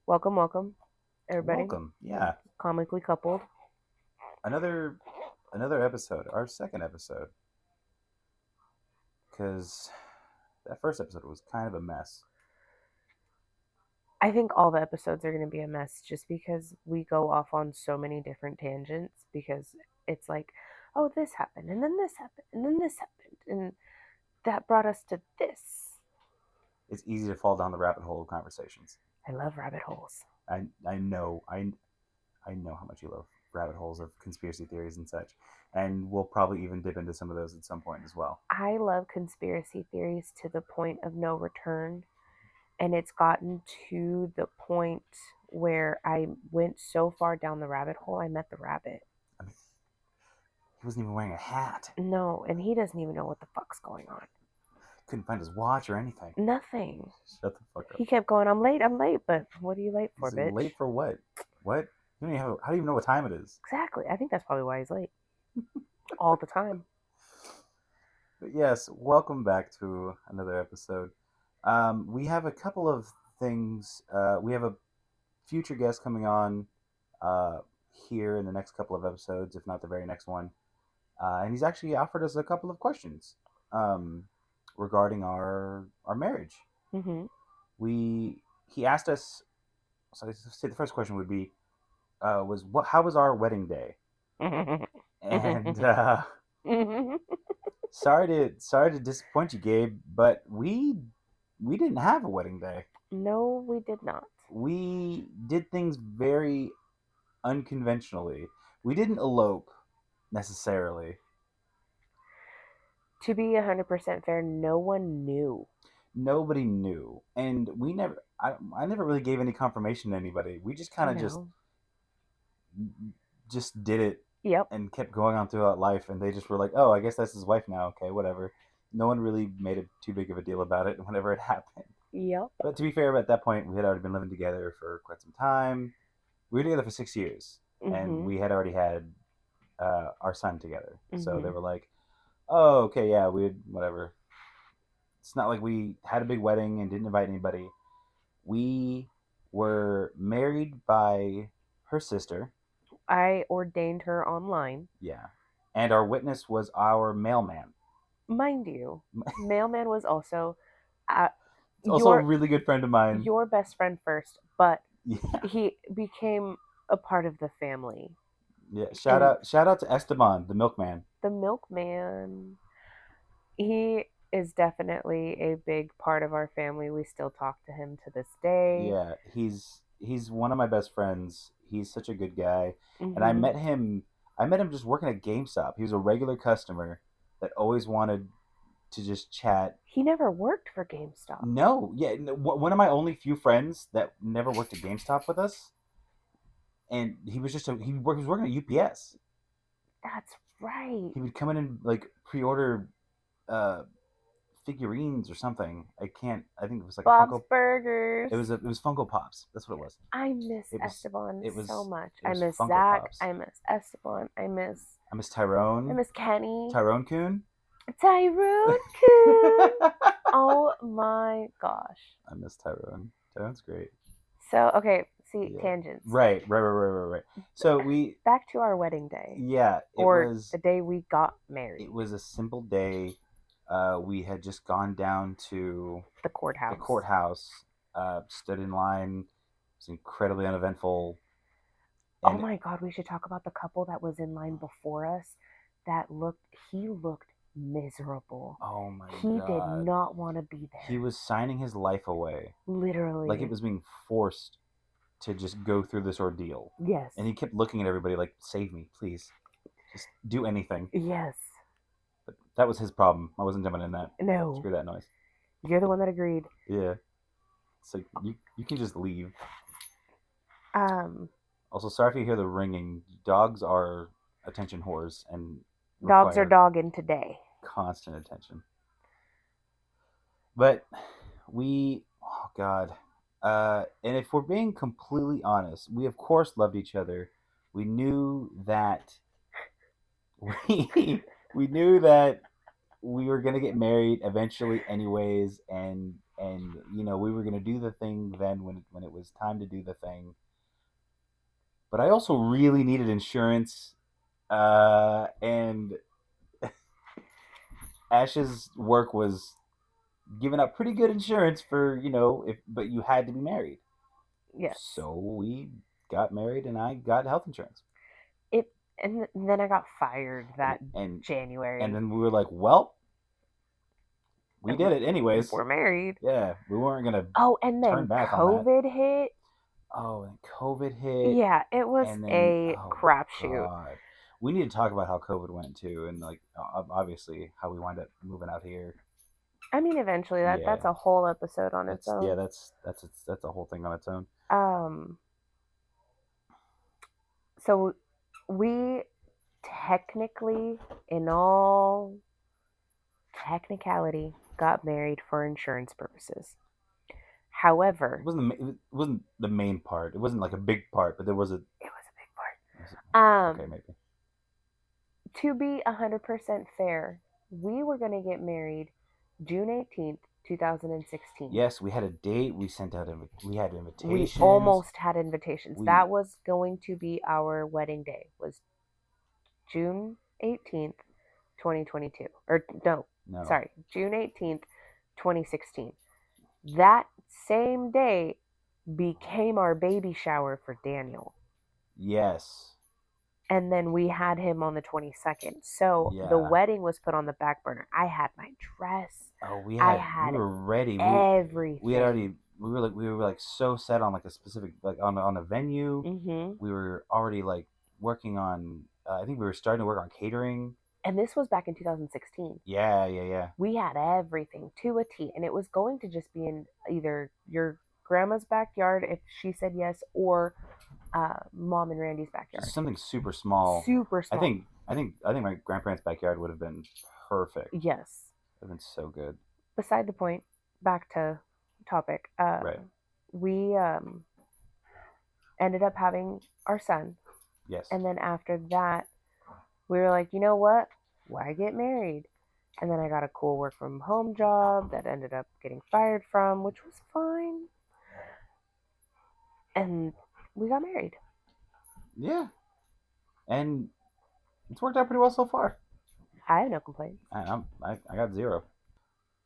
Welcome, everybody. Welcome. Yeah. Comically coupled. Another another episode, our second episode. Cuz that first episode was kind of a mess. I think all the episodes are going to be a mess just because we go off on so many different tangents because it's like, oh, this happened, and then this happened, and then this happened, and that brought us to this. It's easy to fall down the rabbit hole of conversations. I love rabbit holes. I know how much you love rabbit holes of conspiracy theories and such. And we'll probably even dip into some of those at some point as well. I love conspiracy theories to the point of no return. And it's gotten to the point where I went so far down the rabbit hole, I met the rabbit. I mean, he wasn't even wearing a hat. No, and he doesn't even know what the fuck's going on. Couldn't find his watch or anything. Nothing. Shut the fuck up. He kept going, I'm late, but what are you late for, He's bitch? late for what? What? You don't even how do you even know what time it is? Exactly. I think that's probably why he's late. All the time. But yes, welcome back to another episode. We have a couple of things. We have a future guest coming on uh, here in the next couple of episodes, if not the very next one. And he's actually offered us a couple of questions um, regarding our marriage. Mm-hmm. He asked us. So I'd say the first question would be was what? How was our wedding day? And sorry to disappoint you, Gabe, but we didn't have a wedding day. No, we did not. We did things very unconventionally. We didn't elope necessarily. To be 100% fair, no one knew. Nobody knew, and we never. I never really gave any confirmation to anybody. We just kind of No. just did it Yep. and kept going on throughout life, and they just were like, "Oh, I guess that's his wife now." Okay, whatever. No one really made it too big of a deal about it whenever it happened. Yep. But to be fair, at that point, we had already been living together for quite some time. We were together for 6 years, and Mm-hmm. we had already had our son together. So they Mm-hmm. were like, "Oh, okay, yeah, we whatever." It's not like we had a big wedding and didn't invite anybody. We were married by her sister. I ordained her online. Yeah, and our witness was our mailman. Mind you, Mailman was also uh, It's also a your really good friend of mine. your best friend first, but Yeah, he became a part of the family. yeah. And Shout out to Esteban, the milkman. the milkman, he is definitely a big part of our family. We still talk to him to this day. Yeah, he's one of my best friends. He's such a good guy, and Hmm. I met him just working at GameStop. He was a regular customer that always wanted to just chat. He never worked for GameStop. No, yeah, one of my only few friends that never worked at GameStop with us, and he was just he was working at UPS. That's right. He would come in and like pre-order uh, figurines or something. I can't. I think it was like a Bob's Funko. Burgers. It was Funko Pops. That's what it was. I miss It was Esteban it so was much. it I was miss Funko Zach. Pops. I miss Esteban. I miss I Tyrone. miss Kenny. Tyrone Coon. Tyrone Coon. Oh my gosh. I miss Tyrone. Tyrone's great. So, okay, see, Yeah. tangents. Right. So we, Back to our wedding day, yeah, or the day we got it married, was a simple day. We had just gone down to the the courthouse. courthouse, stood in line. It was incredibly uneventful. Oh And my god, we should talk about the couple that was in line before us he looked miserable. oh my He did god, not want to be there. he was signing his life away, Literally. like it was being forced to just go through this ordeal. Yes. And he kept looking at everybody like, "Save me, please, just do anything." Yes. But that was his problem. I wasn't jumping in that. No. Screw that noise. You're the one that agreed. Yeah. It's like you can just leave. Um, Also, sorry if you hear the ringing. Dogs are attention whores and dogs are require dogging today. constant attention. But oh god. And if we're being completely honest, we of course loved each other. We knew that we we knew that we were gonna get married eventually, anyways, and and we were gonna do the thing then when it was time to do the thing. But I also really needed insurance, and Ash's work was giving up pretty good insurance for if but you had to be married. Yes. So we got married, and I got health insurance. And then I got fired that and January. And then we were like, well, we did it anyways. We're married. Yeah, we weren't gonna. And then turn back COVID hit. Oh, and COVID hit. Yeah, it was a crapshoot. We need to talk about how COVID went too, and like obviously how we wind up moving out here. I mean, eventually that's a whole episode on its own. Yeah, that's a whole thing on its own. So we technically, in all technicality, got married for insurance purposes. However, it wasn't the main part. It wasn't like a big part, but it was a big part. Okay, maybe. To be 100% fair, we were going to get married June 18th, 2016. Yes, we had a date. We sent out we had invitations. We almost had invitations. That was going to be our wedding day. Was June 18th, 2022. Or no. Sorry, June 18th, 2016. That same day became our baby shower for Daniel. Yes. And then we had him on the 22nd. So the wedding was put on the back burner. I had my dress. Oh, we were ready. Everything. We were like so set on like a specific like on a venue. Mm-hmm. We were already like working on. I think we were starting to work on catering. And this was back in 2016. Yeah. We had everything to a T, and it was going to just be in either your grandma's backyard if she said yes, or Mom and Randy's backyard. Just something super small. Super small. I think my grandparents' backyard would have been perfect. Yes. It would have been so good. Beside the point, back to topic. Right. We ended up having our son. Yes. And then after that, we were like, you know what? Why get married? And then I got a cool work from home job that ended up getting fired from, which was fine. And we got married. Yeah. And it's worked out pretty well so far. I have no complaints. I got zero.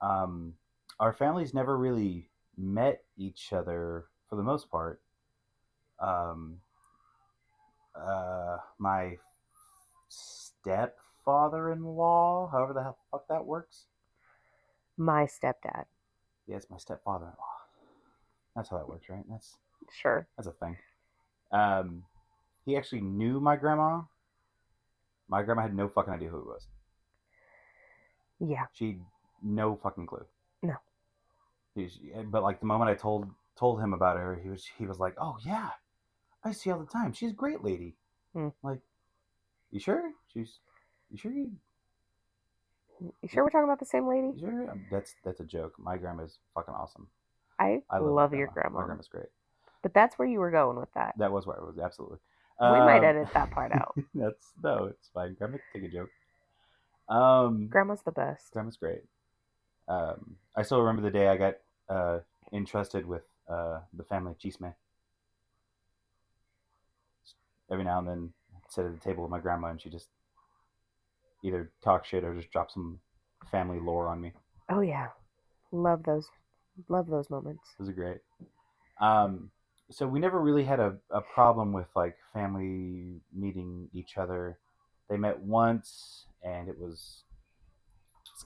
Our families never really met each other for the most part. My stepfather-in-law, however the fuck that works. My stepdad. Yeah, it's my stepfather-in-law. That's how that works, right? That's a thing. He actually knew my grandma. My grandma had no fucking idea who it was. Yeah. She no fucking clue. No. But like the moment I told him about her, he was like, "Oh yeah, I see all the time. She's a great lady." Like, you sure? You sure we're talking about the same lady? You sure? That's a joke. My grandma's fucking awesome. I love your grandma. My grandma's great. But that's where you were going with that. That was where I was, absolutely. We might edit that part out. It's fine. Grandma can take a joke. Grandma's the best. Grandma's great. I still remember the day I got entrusted with the family chisme. Every now and then, I'd sit at the table with my grandma, and she just either talk shit or just drop some family lore on me. Oh yeah, love those moments. Those are great. So we never really had a problem with like family meeting each other. They met once, and it's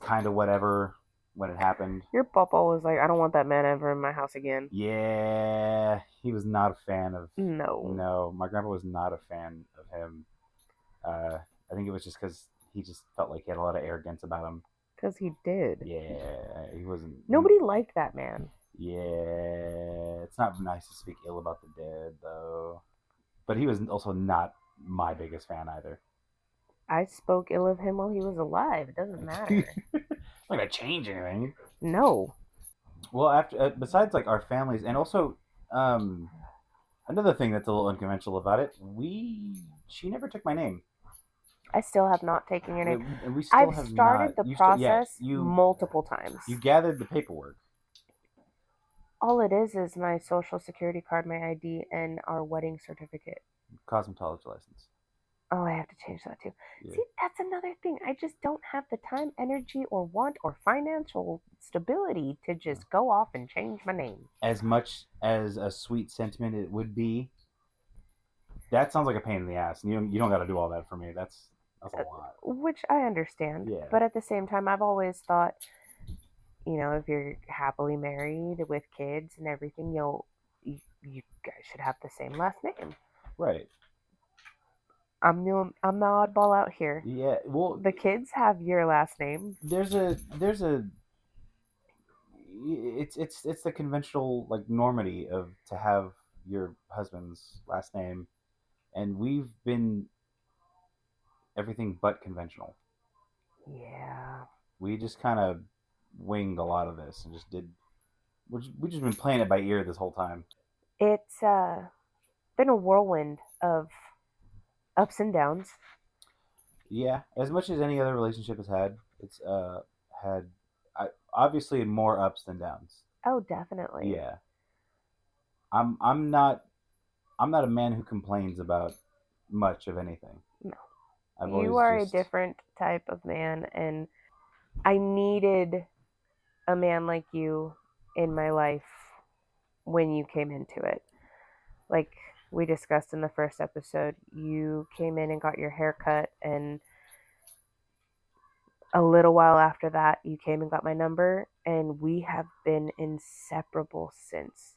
kind of whatever when it happened. Your papa was like, I don't want that man ever in my house again. Yeah, he was not a fan of... No, my grandpa was not a fan of him. I think it was just because he just felt like he had a lot of arrogance about him. Because he did. Yeah, he wasn't... Nobody liked that man. Yeah, it's not nice to speak ill about the dead, though. But he was also not my biggest fan either. I spoke ill of him while he was alive. It doesn't matter. It's not gonna change anything. No. Well, after besides like our families, and also another thing that's a little unconventional about it, she never took my name. I still have not taken your name. And we still I've started the process multiple times. You gathered the paperwork. All it is my social security card, my ID, and our wedding certificate. Cosmetology license. Oh, I have to change that too. Yeah. See, that's another thing. I just don't have the time, energy, or want or financial stability to just go off and change my name. As much as a sweet sentiment it would be, that sounds like a pain in the ass. And you don't got to do all that for me. That's a lot. Which I understand. Yeah. But at the same time, I've always thought, if you're happily married with kids and everything, you guys should have the same last name. Right. I'm the oddball out here. Yeah. Well, the kids have your last name. There's a it's the conventional like normity of to have your husband's last name, and we've been everything but conventional. Yeah. We just kind of winged a lot of this and just did. We just been playing it by ear this whole time. It's been a whirlwind of ups and downs. Yeah, as much as any other relationship has had, it's had obviously more ups than downs. Oh, definitely. Yeah. I'm not a man who complains about much of anything. No. I've you are a different type of man, and I needed a man like you in my life when you came into it. Like we discussed in the first episode, you came in and got your hair cut, and a little while after that, you came and got my number, and we have been inseparable since.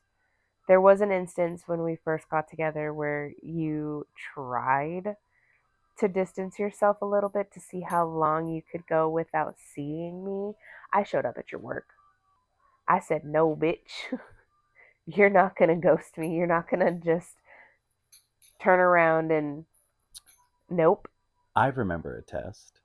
There was an instance when we first got together where you tried to distance yourself a little bit to see how long you could go without seeing me. I showed up at your work. I said, no, bitch. You're not going to ghost me. You're not going to just turn around and nope. I remember a test.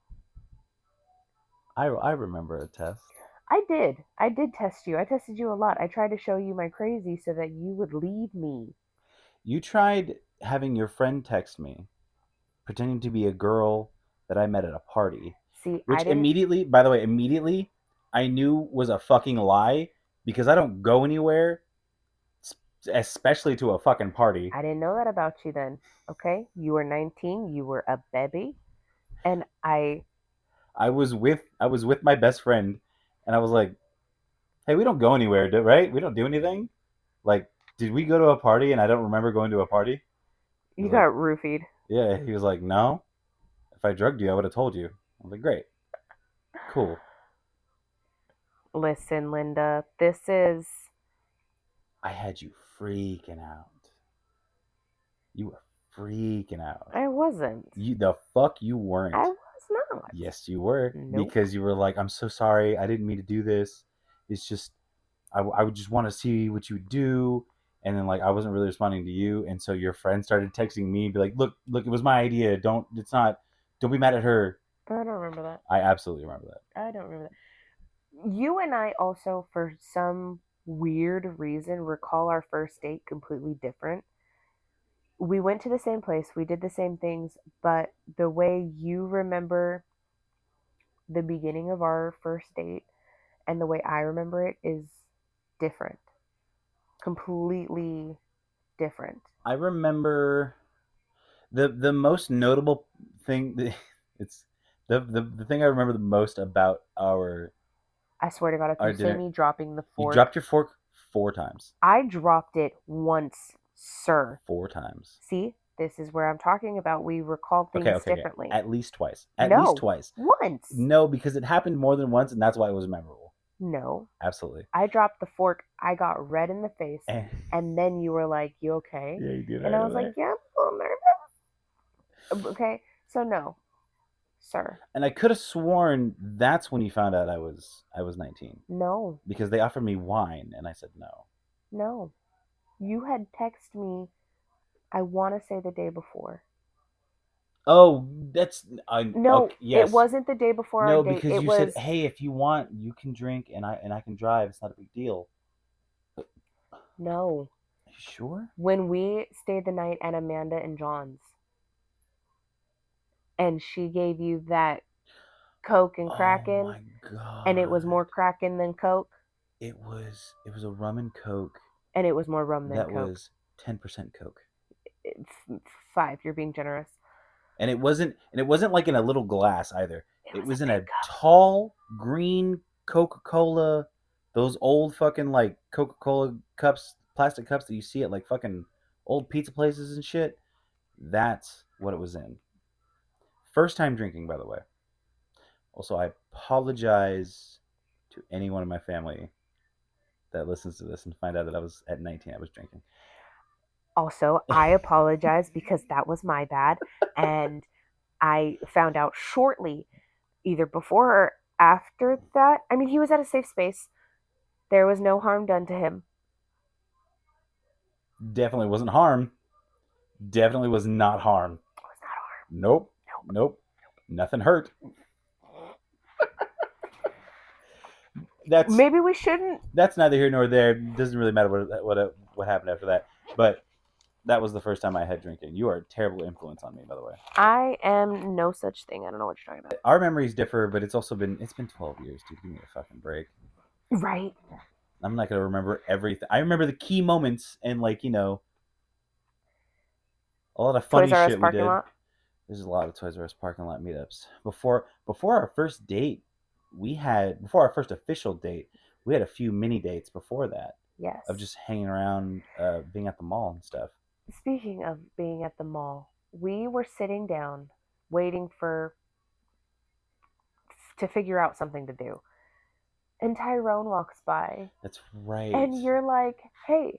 I remember a test. I did test you. I tested you a lot. I tried to show you my crazy so that you would leave me. You tried having your friend text me, pretending to be a girl that I met at a party. See, which immediately, by the way, I knew was a fucking lie because I don't go anywhere, especially to a fucking party. I didn't know that about you then. Okay, you were 19. You were a baby, and I was with my best friend, and I was like, "Hey, we don't go anywhere, right? We don't do anything. Like, did we go to a party?" And I don't remember going to a party. You got roofied. Yeah, he was like, "No. If I drugged you, I would have told you." I was like, "Great, cool." Listen, Linda, this is. I had you freaking out. You were freaking out. I wasn't. The fuck you weren't. I was not. Yes, you were. Nope. Because you were like, I'm so sorry. I didn't mean to do this. It's just, I would just want to see what you would do. And then, like, I wasn't really responding to you. And so your friend started texting me and be like, look, it was my idea. Don't be mad at her. I don't remember that. I absolutely remember that. I don't remember that. You and I also, for some weird reason, recall our first date completely different. We went to the same place, we did the same things, but the way you remember the beginning of our first date and the way I remember it is different. Completely different. I remember the most notable thing. It's the thing I remember the most about our. I swear to God, if you see me dropping the fork. You dropped your fork 4 times. I dropped it once, sir. 4 times. See? This is where I'm talking about. We recall things differently. At least twice. At least twice. Once. No, because it happened more than once, and that's why it was memorable. No. Absolutely. I dropped the fork. I got red in the face. And then you were like, you okay? Yeah, you did. And I was like, yeah, I'm a little nervous. Okay, so no, sir. And I could have sworn that's when you found out I was 19. No. Because they offered me wine, and I said no. No. You had texted me, I want to say the day before. Oh, that's... no, okay, yes. It wasn't the day before our date. No, because you said, hey, if you want, you can drink, and I can drive. It's not a big deal. No. Are you sure? When we stayed the night at Amanda and John's. And she gave you that Coke and Kraken. Oh my God. And it was more Kraken than Coke. it was a rum and coke And it was more rum than that Coke. was 10% coke. 5, you're being generous. And it wasn't like in a little glass either. It was in a big cup. tall green Coca-Cola, those old fucking like Coca-Cola cups, plastic cups that you see at like fucking old pizza places and shit. That's what it was in. First time drinking, by the way. Also, I apologize to anyone in my family that listens to this and find out that I was at 19. I was drinking. Also, I apologize because that was my bad. And I found out shortly, either before or after that. I mean, he was at a safe space. There was no harm done to him. Definitely wasn't harm. Definitely was not harm. It was not harm. Nope. Nothing hurt. That's Maybe we shouldn't. That's neither here nor there. It doesn't really matter what happened after that. But that was the first time I had drinking. You are a terrible influence on me, by the way. I am no such thing. I don't know what you're talking about. Our memories differ, but it's been 12 years, dude. Give me a fucking break. Right. I'm not gonna remember everything. I remember the key moments and like a lot of funny Toys R Us shit we parking did. lot. There's a lot of Toys R Us parking lot meetups. Before our first date, before our first official date, we had a few mini dates before that. Yes. Of just hanging around, being at the mall and stuff. Speaking of being at the mall, we were sitting down waiting to figure out something to do. And Tyrone walks by. That's right. And you're like, "Hey,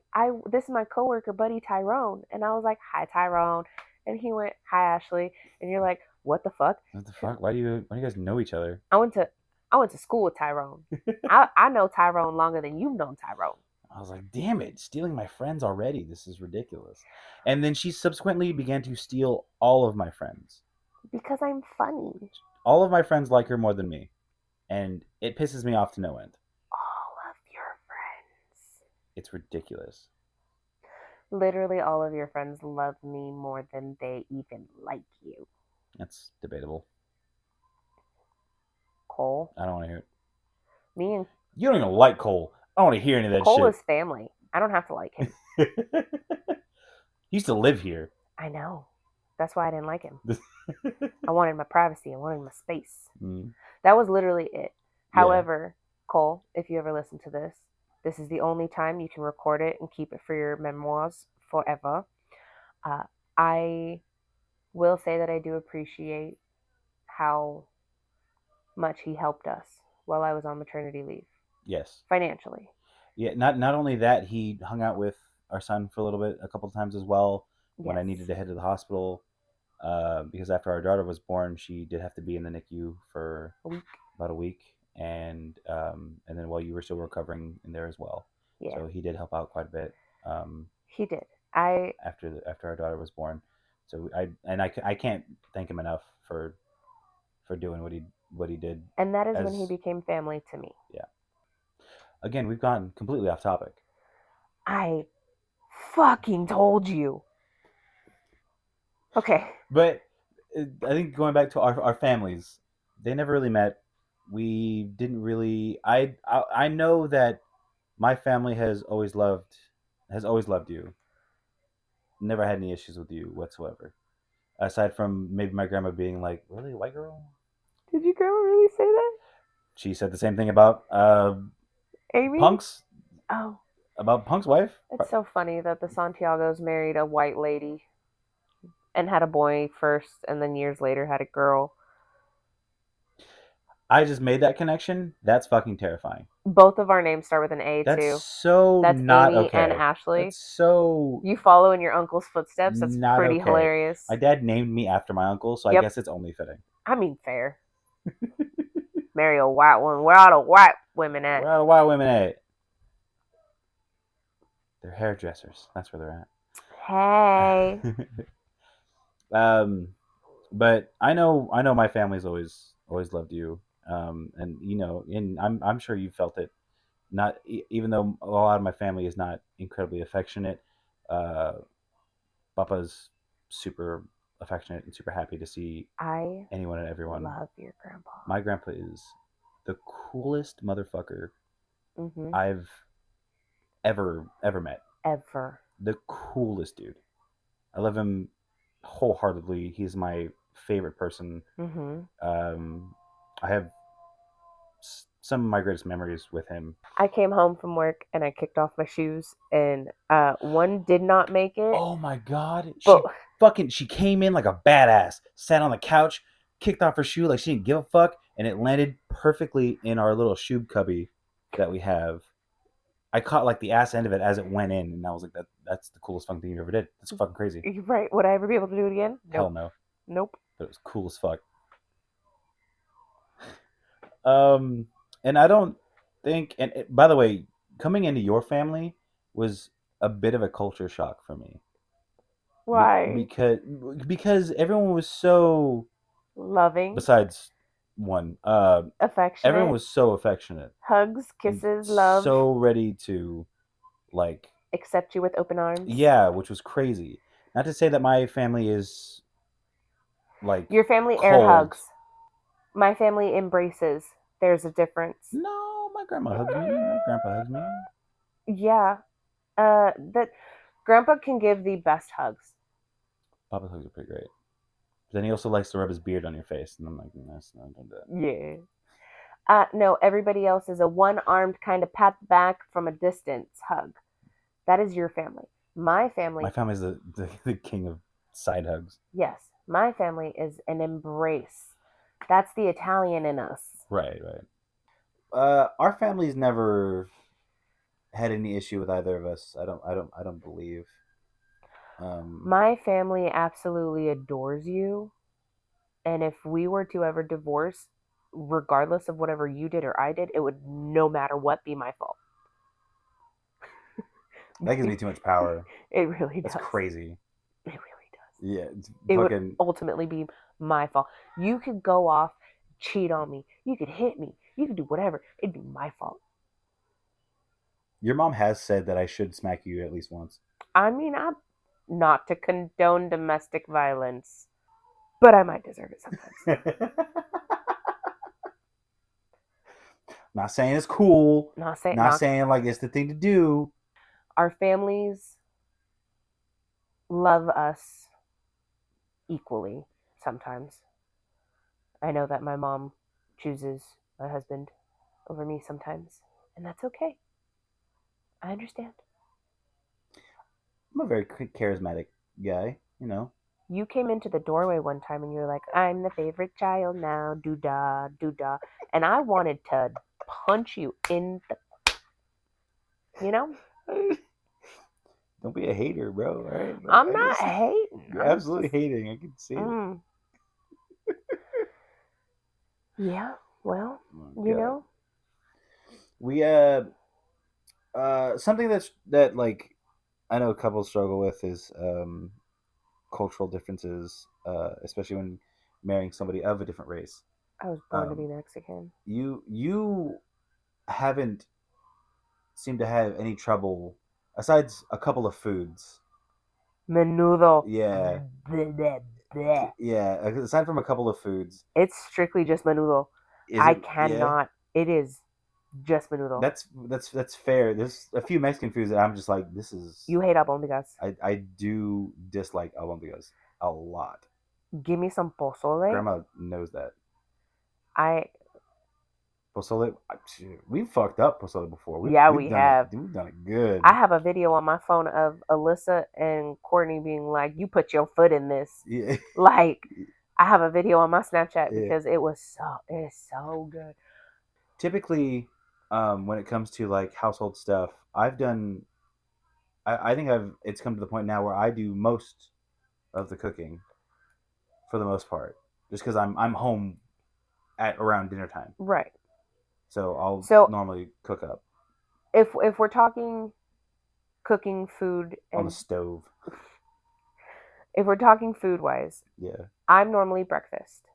this is my coworker buddy Tyrone." And I was like, "Hi Tyrone." And he went, "Hi Ashley." And you're like, "What the fuck?" What the fuck? Why do you guys know each other? I went to school with Tyrone. I know Tyrone longer than you've known Tyrone. I was like, damn it, stealing my friends already. This is ridiculous. And then she subsequently began to steal all of my friends. Because I'm funny. All of my friends like her more than me. And it pisses me off to no end. All of your friends. It's ridiculous. Literally all of your friends love me more than they even like you. That's debatable. Cole. I don't want to hear it. Me and You don't even like Cole. I don't want to hear any of that Cole shit. is family. I don't have to like him. He used to live here. I know. That's why I didn't like him. I wanted my privacy. I wanted my space. That was literally it. Yeah. However, Cole, if you ever listen to this, this is the only time you can record it and keep it for your memoirs forever. I will say that I do appreciate how much he helped us while I was on maternity leave. Yes. Financially. Yeah, not only that, he hung out with our son for a little bit, a couple of times as well, when I needed to head to the hospital. Because after our daughter was born, she did have to be in the NICU for about a week, and then while you were still recovering in there as well. Yeah. So he did help out quite a bit. He did. After our daughter was born, so I can't thank him enough for doing what he did. And that is when he became family to me. Yeah. Again, we've gone completely off topic. I fucking told you. Okay. But I think going back to our families, they never really met. We didn't really. I know that my family has always loved you. Never had any issues with you whatsoever, aside from maybe my grandma being like, "Really, a white girl?" Did your grandma really say that? She said the same thing about Amy? Punk's. Oh. About Punk's wife. It's so funny that the Santiagos married a white lady and had a boy first, and then years later had a girl. I just made that connection. That's fucking terrifying. Both of our names start with an A, That's too. So that's not Amy okay. and Ashley. That's so... You follow in your uncle's footsteps. That's not pretty okay. Hilarious. My dad named me after my uncle, so I guess it's only fitting. I mean, fair. Marry a white woman. Where are the white women at? Where are the white women at? They're hairdressers. That's where they're at. Hey. But I know my family's always loved you. And and I'm sure you felt it. Not even though a lot of my family is not incredibly affectionate. Papa's super affectionate and super happy to see anyone and everyone. I love your grandpa. My grandpa is the coolest motherfucker Mm-hmm. I've ever met. Ever. The coolest dude. I love him wholeheartedly. He's my favorite person. Mm-hmm. I have some of my greatest memories with him. I came home from work and I kicked off my shoes, and one did not make it. Oh my god, But she came in like a badass, sat on the couch, kicked off her shoe like she didn't give a fuck, and it landed perfectly in our little shoe cubby that we have. I caught like the ass end of it as it went in, and I was like, that's the coolest fucking thing you ever did. That's fucking crazy. you're right. Would I ever be able to do it again? Hell Nope. no. Nope. But it was cool as fuck. And I don't think, and by the way, coming into your family was a bit of a culture shock for me. Why? Because everyone was so, Loving, besides one, everyone affectionate, was so affectionate hugs, and kisses, love, so ready to, like, accept you with open arms. yeah, which was crazy. Not to say that my family is like Your family air cold. hugs. My family embraces. There's a difference. No, my grandma hugs me. My grandpa hugs me. Yeah. That grandpa can give the best hugs. Papa's hugs are pretty great. But then he also likes to rub his beard on your face, and I'm like, no, don't do that. Yeah. No, everybody else is a one-armed kind of pat back from a distance hug. That is your family. My family. My family's the king of side hugs. Yes, my family is an embrace. That's the Italian in us. Right. Our family's never had any issue with either of us. I don't believe. My family absolutely adores you, and if we were to ever divorce, regardless of whatever you did or I did, it would no matter what be my fault. That gives me too much power. It really does. That's crazy. It really does. Yeah, it would ultimately be my fault. You could go off, cheat on me, you could hit me, you could do whatever. It'd be my fault. Your mom has said that I should smack you at least once. I mean, I'm not to condone domestic violence, but I might deserve it sometimes. Not saying it's cool. Not saying like it's the thing to do. Our families love us equally sometimes. I know that my mom chooses my husband over me sometimes, and that's okay. I understand. I'm a very charismatic guy, you know. You came into the doorway one time and you're like, I'm the favorite child now, doo-dah, doo-dah. And I wanted to punch you in the... You know? Don't be a hater, bro. Right? I'm not hating. You're absolutely hating. I can see it. Yeah, well, you know. We something that like I know couples struggle with is cultural differences, especially when marrying somebody of a different race. I was born to be Mexican. You haven't seemed to have any trouble aside a couple of foods. Menudo. Yeah. Yeah. Aside from a couple of foods, it's strictly just menudo. I cannot. Yeah? It is just menudo. That's fair. There's a few Mexican foods that I'm just like, this is. You hate albondigas. I do dislike albondigas a lot. Give me some pozole. Grandma knows that. Pozole. We've fucked up pozole before. We have. We've done it good. I have a video on my phone of Alyssa and Courtney being like, "You put your foot in this." Yeah. Like, I have a video on my Snapchat because it is so good. Typically, when it comes to like household stuff, I've done. I think it's come to the point now where I do most of the cooking, for the most part, just because I'm home at around dinner time. Right. So I'll normally cook up. If we're talking cooking food on the stove. If we're talking food wise, yeah, I'm normally breakfast.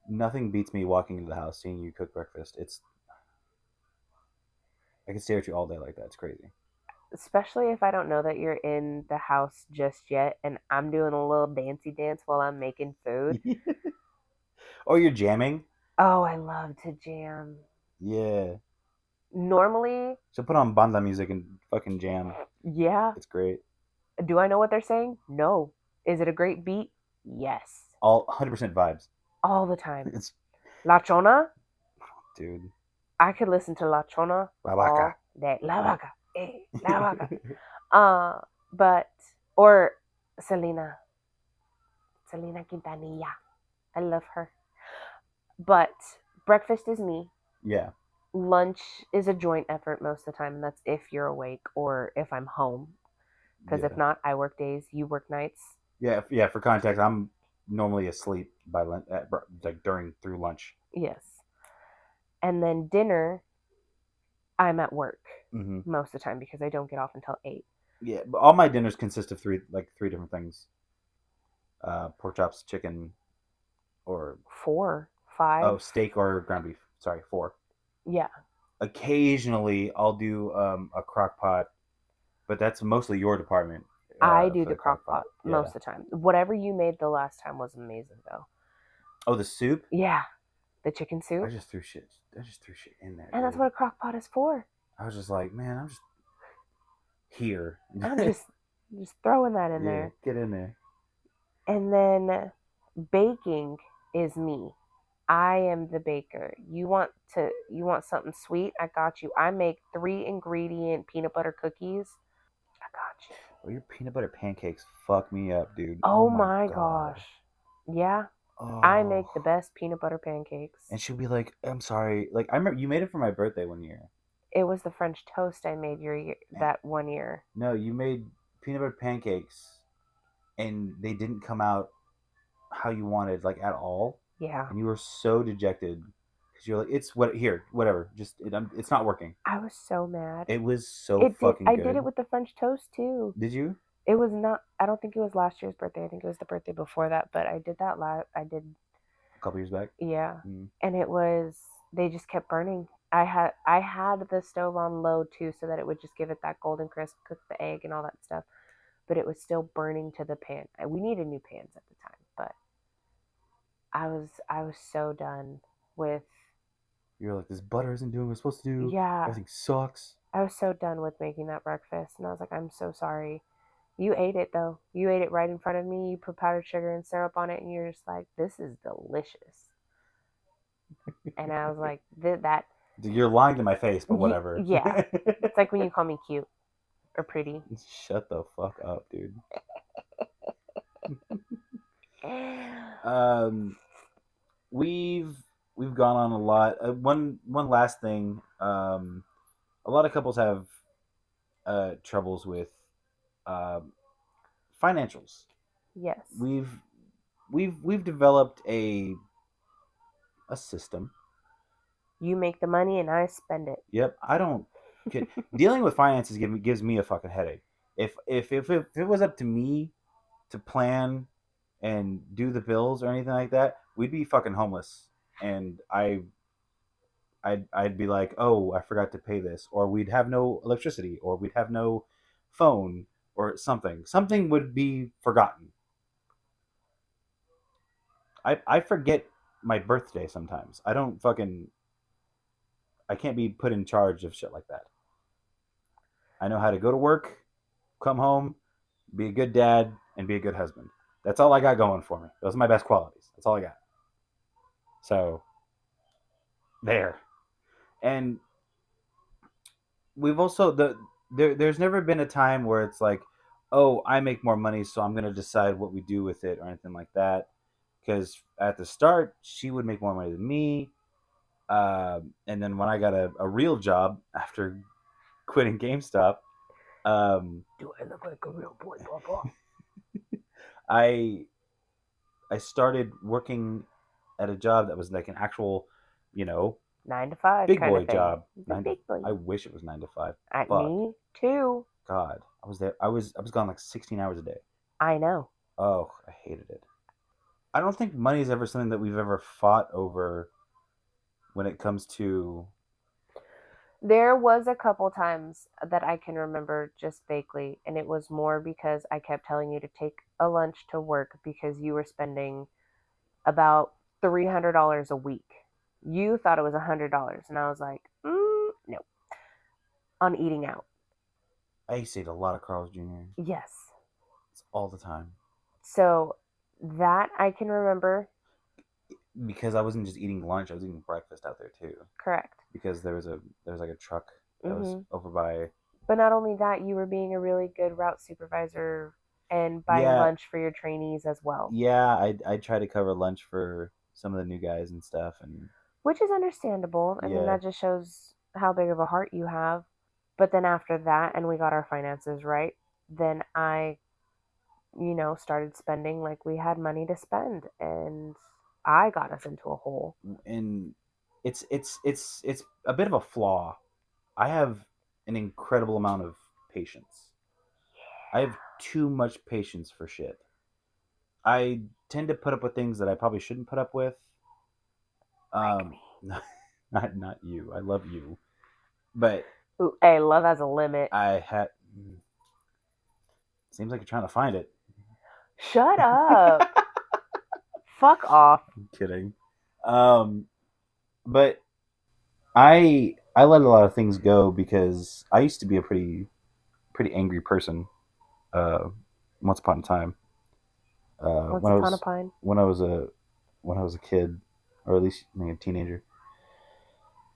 Nothing beats me walking into the house, seeing you cook breakfast. I can stare at you all day like that. It's crazy. Especially if I don't know that you're in the house just yet, and I'm doing a little dancey dance while I'm making food. Or you're jamming. Oh, I love to jam. Yeah. Normally, So put on banda music and fucking jam. yeah. It's great. Do I know what they're saying? No. Is it a great beat? Yes. All 100% vibes. All the time. It's La Chona, dude. I could listen to La Chona La vaca. all day. La Vaca. La Vaca. Uh, but, or Selena. Selena Quintanilla. I love her. But breakfast is me. Yeah. Lunch is a joint effort most of the time, and that's if you're awake or if I'm home. Because if Yeah. not, I work days, you work nights. Yeah. Yeah. For context, I'm normally asleep by like through lunch. Yes. And then dinner, I'm at work Mm-hmm. most of the time because I don't get off until 8. Yeah. But all my dinners consist of three different things: pork chops, chicken, or 4, 5. steak or ground beef. Sorry, four. Yeah. Occasionally, I'll do a crock pot, but that's mostly your department I do for the the crock crock pot. pot Yeah. most of the time. Whatever you made the last time was amazing, though. Oh, the soup. Yeah. The chicken I soup. just threw shit. I just threw shit in there, And that's dude. what a crock pot is for. I was just like, man, I'm just here. I'm just throwing that in Yeah, there. get in there. And then baking is me. I am the baker. You want something sweet? I got you. I make 3-ingredient peanut butter cookies. I got you. Oh, your peanut butter pancakes fuck me up, dude. Oh Oh my my god. gosh. Yeah, I Oh. make the best peanut butter pancakes. And she'll be like, I'm sorry. Like I remember you made it for my birthday one year. It was the French toast I made And that one year. no, you made peanut butter pancakes and they didn't come out how you wanted, like at all. Yeah. And you were so dejected because you're like, it's what here, whatever. It's not working. I was so mad. It was so fucking I did it good. with the French toast too. Did you? It was not. I don't think it was last year's birthday. I think it was the birthday before that. But I did that I did. A couple years back. Yeah, Mm. and it was. They just kept burning. I had the stove on low too, so that it would just give it that golden crisp, cook the egg and all that stuff. But it was still burning to the pan. We needed new pans at the time, but I was so done with. You're like, this butter isn't doing what it's supposed to do. Yeah, Everything sucks. I was so done with making that breakfast, and I was like, I'm so sorry. You ate it though. You ate it right in front of me. You put powdered sugar and syrup on it, and you're just like, "This is delicious." And I was like, "That." You're lying to my face, but whatever. Yeah, it's like when you call me cute or pretty. Shut the fuck up, dude. um, we've gone on a lot. One last thing. A lot of couples have troubles with um, financials. Yes. We've developed a system. You make the money and I spend it. Yep, I don't get dealing with finances gives me a fucking headache. If it was up to me to plan and do the bills or anything like that, we'd be fucking homeless. And I'd be like, oh, I forgot to pay this, or we'd have no electricity, or we'd have no phone, or something. Something would be forgotten. I forget my birthday sometimes. I can't be put in charge of shit like that. I know how to go to work, come home, be a good dad, and be a good husband. That's all I got going for me. Those are my best qualities. That's all I got. So there. And we've also there's never been a time where it's like, oh, I make more money, so I'm gonna decide what we do with it or anything like that. Because at the start, she would make more money than me, and then when I got a real job after quitting GameStop, Do I look like a real boy, Papa? I I started working at a job that was like an actual, you know, 9 to 5 big kind boy of thing. job. The big boy. I wish it was 9 to 5. At Fuck. me too. God, I was there. I was gone like 16 hours a day. I know. Oh, I hated it. I don't think money is ever something that we've ever fought over when it comes to. There was a couple times that I can remember just vaguely, and it was more because I kept telling you to take a lunch to work because you were spending about $300 a week You thought it was $100, and I was like, no, on eating out. I used to eat a lot of Carl's Jr. Yes. all the time. So that I can remember. Because I wasn't just eating lunch; I was eating breakfast out there too. Correct. Because there was like a truck that was over by. But not only that, you were being a really good route supervisor and buying lunch for your trainees as well. Yeah, I try to cover lunch for some of the new guys and stuff, and which is understandable. I mean, that just shows how big of a heart you have. But then after that, and we got our finances right, then I, started spending like we had money to spend, and I got us into a hole. And it's a bit of a flaw. I have an incredible amount of patience. I have too much patience for shit. I tend to put up with things that I probably shouldn't put up with. Not you. I love you, but ooh, hey, love has a limit. I had. Seems like you're trying to find it. Shut up. Fuck off. I'm kidding. But I let a lot of things go because I used to be a pretty angry person. Once upon a time. When I was a kid, or at least a teenager.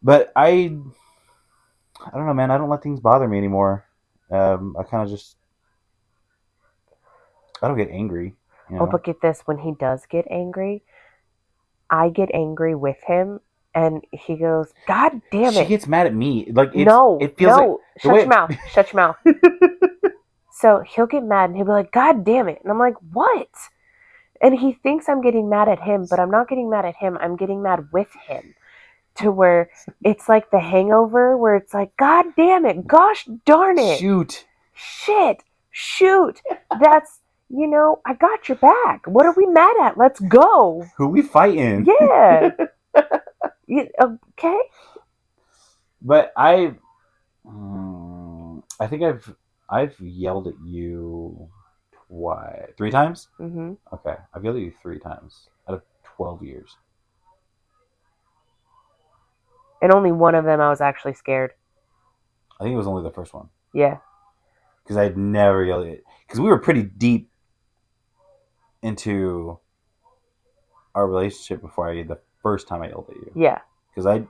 But I don't know, man. I don't let things bother me anymore. I kind of just I don't get angry. Oh, but get this: when he does get angry, I get angry with him, and he goes, "God damn it!" She gets mad at me. Like it feels like shut your mouth, shut your mouth. So he'll get mad, and he'll be like, "God damn it!" And I'm like, "What?" And he thinks I'm getting mad at him, but I'm not getting mad at him. I'm getting mad with him. To where it's like the Hangover, where it's like, God damn it, gosh darn it, shit, shoot. That's, I got your back. What are we mad at? Let's go. Who we fighting? Yeah. Okay. But I think I've yelled at you twice, 3 times. Mm-hmm. Okay, I've yelled at you 3 times out of 12 years. And only one of them I was actually scared. I think it was only the first one. Yeah. Because I'd never yelled at you. Because we were pretty deep into our relationship before the first time I yelled at you. Yeah. Because I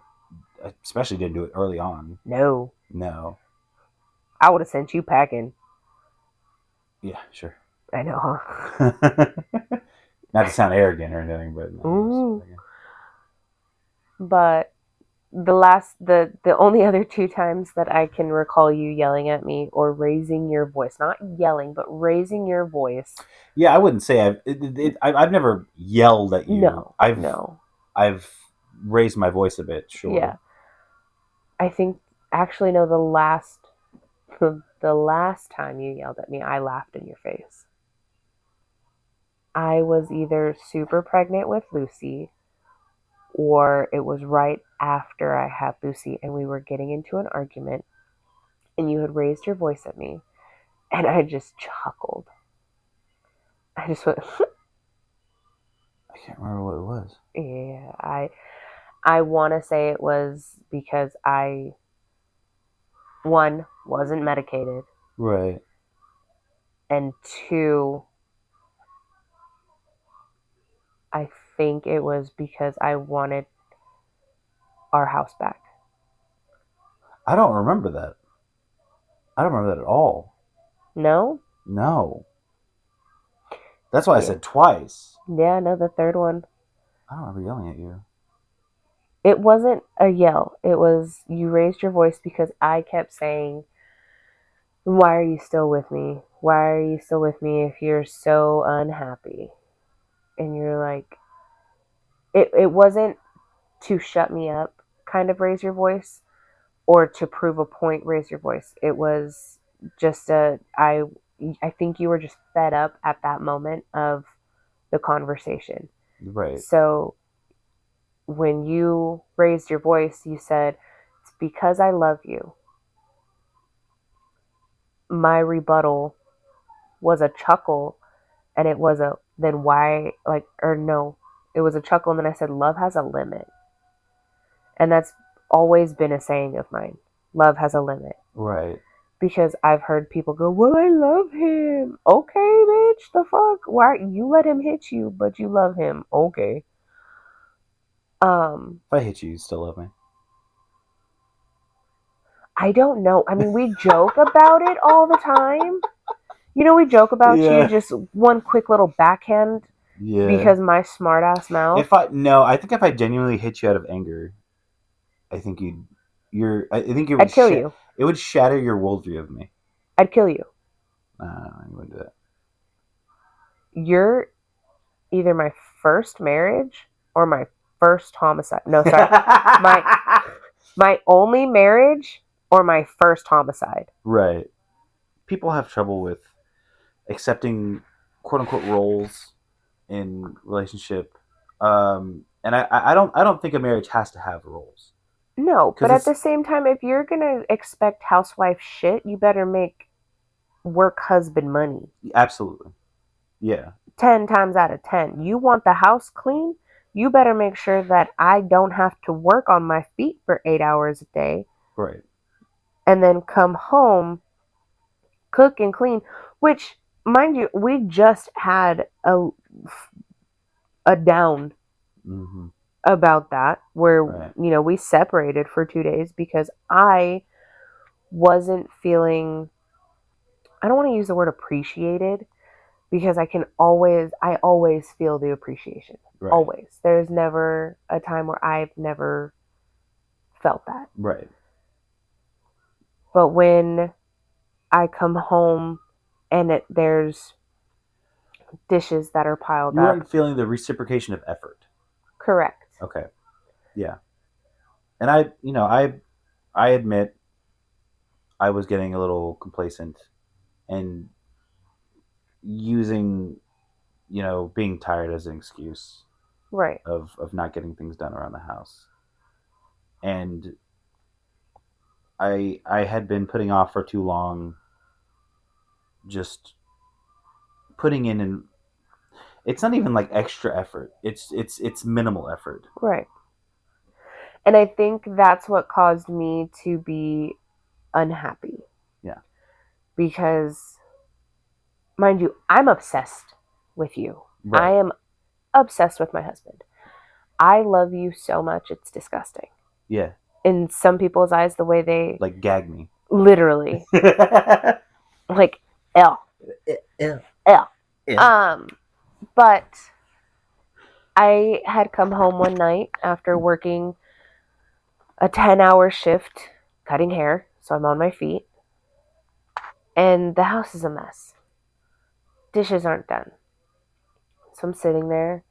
especially didn't do it early on. No. I would have sent you packing. Yeah, sure. I know, huh? Not to sound arrogant or anything, but. But the only other 2 times that I can recall you yelling at me or raising your voice, not yelling, but raising your voice. Yeah, I wouldn't say I've never yelled at you. No, I've raised my voice a bit, sure. Yeah. I think, actually, no, the last time you yelled at me, I laughed in your face. I was either super pregnant with Lucy, or it was right after I had Lucy and we were getting into an argument, and you had raised your voice at me, and I just chuckled. I just went, I can't remember what it was. Yeah, I want to say it was because I, one, wasn't medicated. Right. And 2, I think it was because I wanted our house back. I don't remember that. I don't remember that at all. No? No. That's why I said twice. Yeah, no, the third one. I don't remember yelling at you. It wasn't a yell. It was, you raised your voice because I kept saying, "Why are you still with me? Why are you still with me if you're so unhappy?" And you're like, it wasn't to shut me up kind of raise your voice, or to prove a point raise your voice. It was just I think you were just fed up at that moment of the conversation. Right. So when you raised your voice, you said, "It's because I love you." My rebuttal was a chuckle, and it was then why, it was a chuckle, and then I said, "Love has a limit." And that's always been a saying of mine. Love has a limit. Right. Because I've heard people go, well, I love him. Okay, bitch, the fuck? Why you let him hit you, but you love him? Okay. If I hit you, you still love me. I don't know. I mean, we joke about it all the time. You know, we joke about you just one quick little backhand because my smart ass mouth. I think if I genuinely hit you out of anger, I think I think it would I'd kill you. It would shatter your worldview of me. I'd kill you. You wouldn't do that. You're either my first marriage or my first homicide. No, sorry. my only marriage or my first homicide. Right. People have trouble with accepting quote unquote roles in relationship. And I don't think a marriage has to have roles. No, but at the same time, if you're gonna expect housewife shit, you better make work husband money. Absolutely. Yeah. 10 times out of 10. You want the house clean? You better make sure that I don't have to work on my feet for 8 hours a day. Right. And then come home, cook and clean, which, mind you, we just had a down about that where, you know, we separated for 2 days because I wasn't feeling, I don't want to use the word appreciated because I always feel the appreciation. Right. Always. There's never a time where I've never felt that. Right. But when I come home and there's dishes that are piled up. You weren't feeling the reciprocation of effort. Correct. Okay. Yeah. And I admit I was getting a little complacent and using, being tired as an excuse. Right. Of not getting things done around the house. And I had been putting off for too long, just putting in, and it's not even like extra effort. It's minimal effort. Right. And I think that's what caused me to be unhappy. Yeah. Because, mind you, I'm obsessed with you. Right. I am obsessed with my husband. I love you so much, it's disgusting. Yeah. In some people's eyes, the way they... Like, gag me. Literally. Like, L. But I had come home one night after working a 10-hour shift cutting hair, so I'm on my feet, and the house is a mess. Dishes aren't done. So I'm sitting there,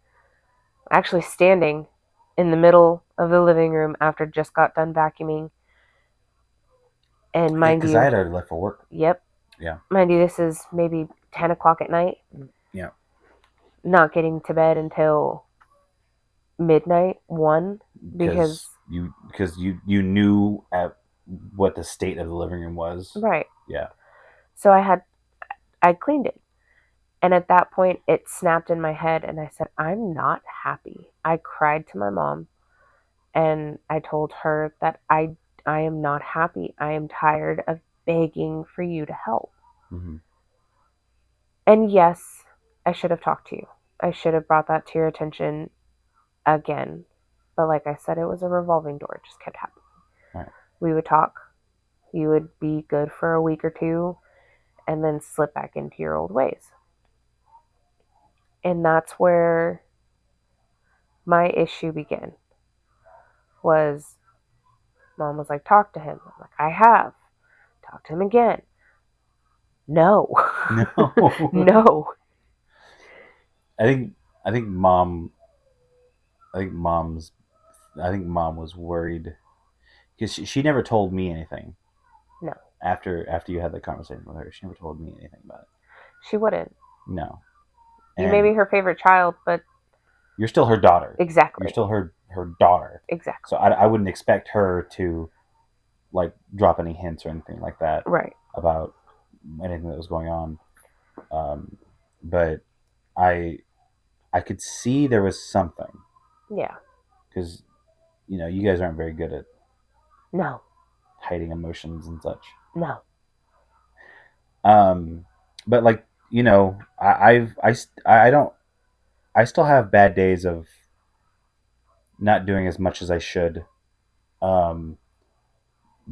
actually standing in the middle of the living room after just got done vacuuming. And mind you... Because I had already left for work. Yep. Yeah. Mind you, this is maybe 10 o'clock at night. Yeah. Not getting to bed until midnight, 1, because you knew at what the state of the living room was. Right. Yeah. So I cleaned it. And at that point, it snapped in my head, and I said, I'm not happy. I cried to my mom, and I told her that I am not happy. I am tired of begging for you to help. Mm-hmm. And yes, I should have talked to you. I should have brought that to your attention again. But like I said, it was a revolving door. It just kept happening. Right. We would talk. You would be good for a week or two, and then slip back into your old ways. And that's where my issue began. Was Mom was like, talk to him. I'm like, I have. Talk to him again. No. No. I think Mom was worried because she never told me anything. No. After you had the conversation with her, she never told me anything about it. She wouldn't. No. You may be her favorite child, but you're still her daughter. Exactly. You're still her daughter. Exactly. So I wouldn't expect her to like drop any hints or anything like that. Right. About anything that was going on. But I could see there was something. Yeah. Because you guys aren't very good at No. hiding emotions and such. No. But like, I don't, I still have bad days of not doing as much as I should. Um,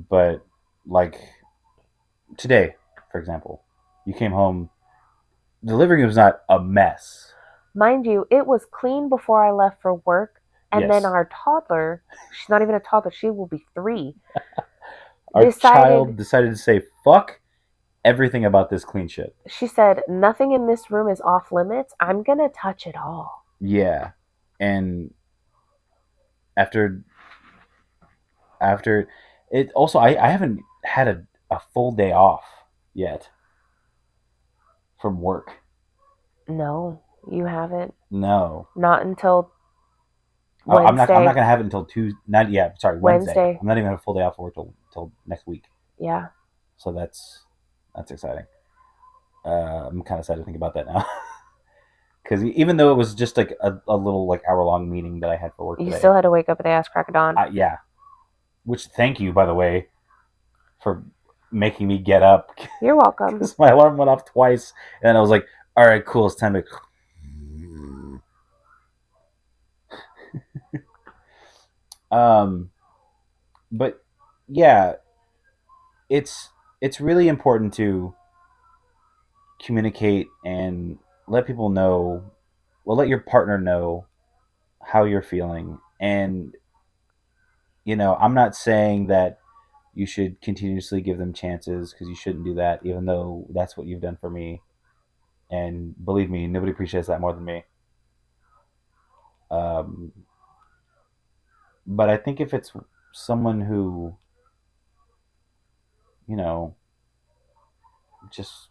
but like today, for example, you came home. The living room was not a mess. Mind you, it was clean before I left for work. And then Yes, our toddler, she's not even a toddler, she will be 3, our child decided, decided to say fuck everything about this clean shit. she said, nothing in this room is off limits. I'm going to touch it all. Yeah, and after after it also, I haven't had a full day off yet from work. No, you haven't. No, Not until I'm not Wednesday. gonna have it until Tuesday. Not yeah, sorry, Wednesday. Wednesday. I'm not even gonna have a full day off of work till next week. Yeah. So that's exciting. I'm kind of sad to think about that now. Because even though it was just like a little like hour-long meeting that I had for work You today, still had to wake up at the ass crack of dawn. yeah. Which thank you, by the way, for making me get up. You're welcome. Because my alarm went off twice, and then I was like, "All right, cool, it's time to." But yeah, it's really important to communicate and let people know, well, let your partner know how you're feeling. And I'm not saying that you should continuously give them chances, because you shouldn't do that, even though that's what you've done for me. And believe me, nobody appreciates that more than me. Um, but I think if it's someone who, you know, just,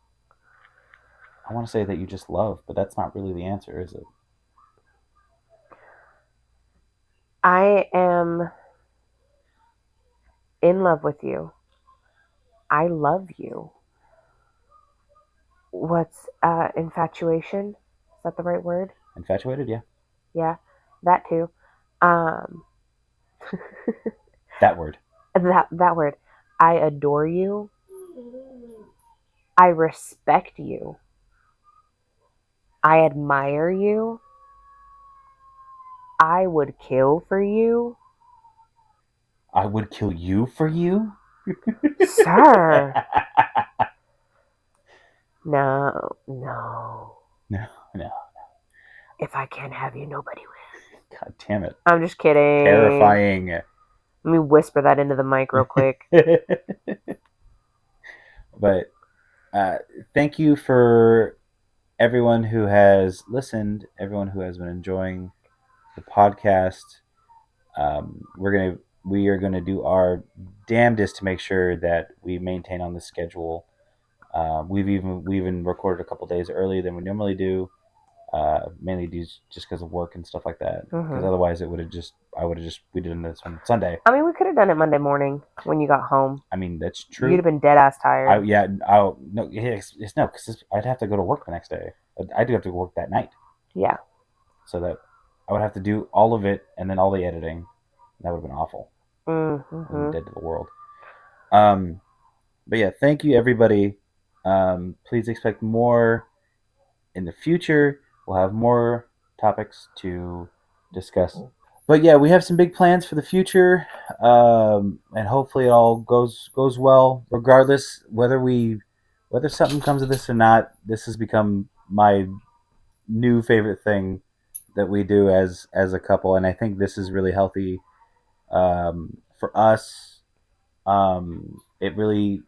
I want to say that you just love, but that's not really the answer, is it? I am in love with you. I love you. What's infatuation? Is that the right word? Infatuated, yeah. Yeah, that too. Um, That word. that word. I adore you. I respect you. I admire you. I would kill for you. I would kill you for you? Sir. No, no. No. If I can't have you, nobody will. God damn it. I'm just kidding. Terrifying. Let me whisper that into the mic real quick. But thank you for everyone who has listened, everyone who has been enjoying the podcast. We are gonna do our damnedest to make sure that we maintain on the schedule. We even recorded a couple days earlier than we normally do, mainly just because of work and stuff like that. Because otherwise, we did this on Sunday. I mean, we could have done it Monday morning when you got home. I mean, that's true. You'd have been dead ass tired. No, because I'd have to go to work the next day. I do have to work that night. Yeah. So that I would have to do all of it and then all the editing. That would have been awful. Mm-hmm. Dead to the world. But yeah, thank you everybody. Please expect more in the future. We'll have more topics to discuss. But yeah, we have some big plans for the future, and hopefully it all goes well. Regardless whether something comes of this or not, this has become my new favorite thing that we do as a couple, and I think this is really healthy for us. It really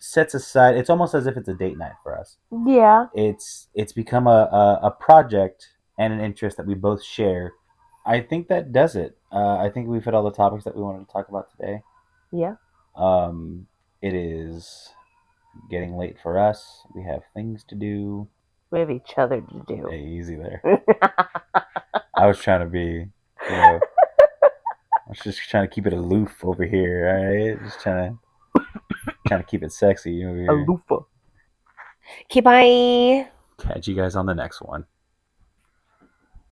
sets aside. It's almost as if it's a date night for us. Yeah. It's become a project and an interest that we both share. I think that does it. I think we've hit all the topics that we wanted to talk about today. Yeah. It is getting late for us. We have things to do. We have each other to do. Hey, easy there. I was trying to be, I was just trying to keep it aloof over here. All right, just trying to keep it sexy over here. Aloofa. Okay, bye. Catch you guys on the next one.